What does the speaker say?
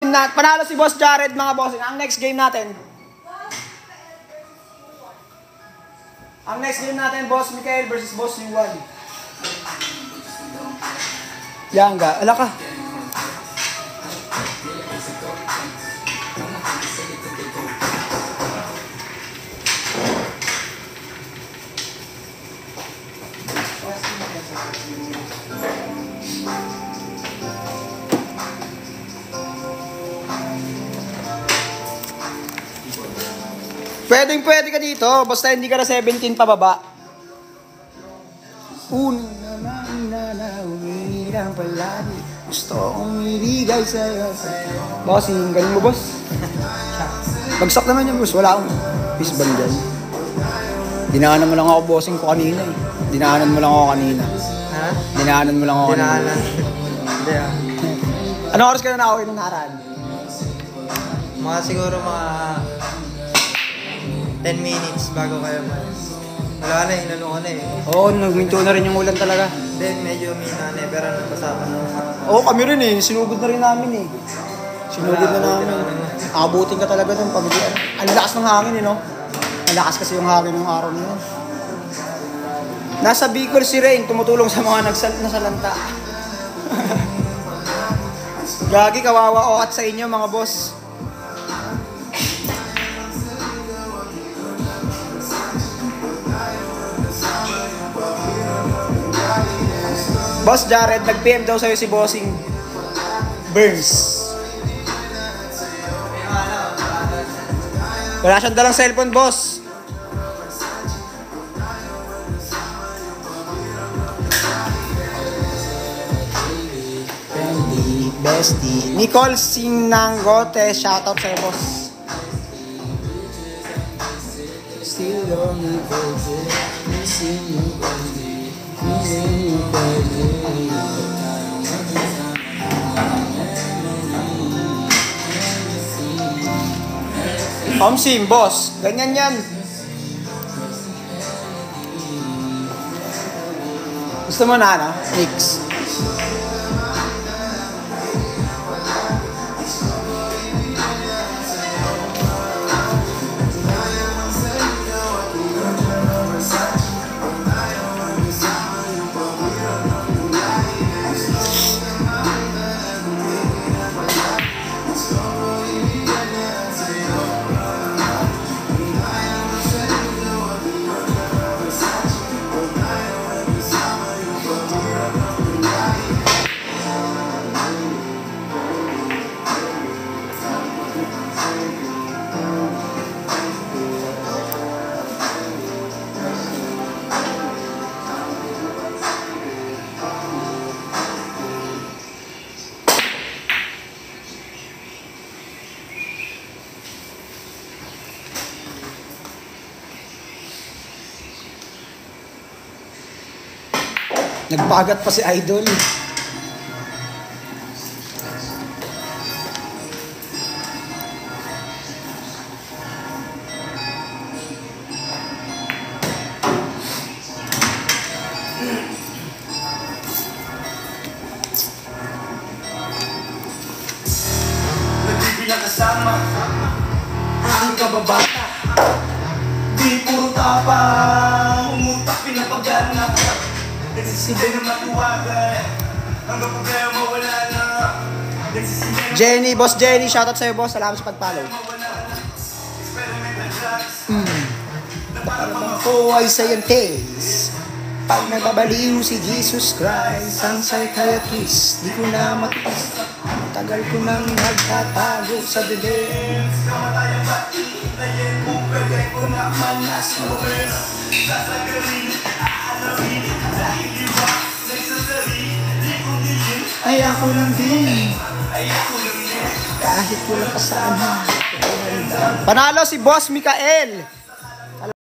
Panalo si Boss Jared, mga bossing. Ang next game natin. Boss Mikael versus Boss Yuan. Yan ga. Ala ka. Pwede ka dito, basta hindi ka na 17 pababa. Umiirang palagi, gusto kong ibigay sa'yo. Bossing, galing mo, boss. Bagsak naman yan, boss. Wala akong peace band dyan. Dinaanan mo lang ako, bossing ko kanina eh. Dinaanan mo lang ako kanina. Ha? Dinaanan mo lang ako kanina. Hindi ah. Ano oras ka na nakawin ng nakaraan? Siguro mga 10 minutes bago kayo malis. Wala na, inano ko na eh. Oo, nagminto na rin yung ulan talaga. Then medyo mina na eh, pero nagpasama na. Oo, kami rin eh. Sinugod na rin namin eh. Sinugod na namin. Abutin ka talaga dun. Ang lakas ng hangin eh, no? Ang lakas kasi yung hangin ng araw na yun. Nasa Bicol si Rain, tumutulong sa mga nasalanta. Gagi, kawawa o at sa inyo mga boss. Boss Jared, nag-PM daw sa'yo si Bossing Burns. Wala siyang dalang cellphone, boss. Bestie. Nicole Sinangote, shoutout sa'yo, boss. Still only baby, missing you, baby. Omsim, boss. Ganyan yan. Gusto mo na, no? Mix. Nagpagat pa si Idol. Nagbibilang kasama ang kababata. Di puro tapang, umutak pinapagana. Nagsisibay na matuwagan, hanggang problema wala na. Jenny, Boss Jenny, shoutout sa'yo, boss. Salamat sa pag-follow. Parang ko ay scientist. Pag nagbabaliw si Jesus Christ, ang psychiatrist, di ko na matiis. Tagal ko nang nagtatago sa bibig. Ko na manas mo. Ay ako lang din. Kahit walang kasama. Panalo si Boss Mikael.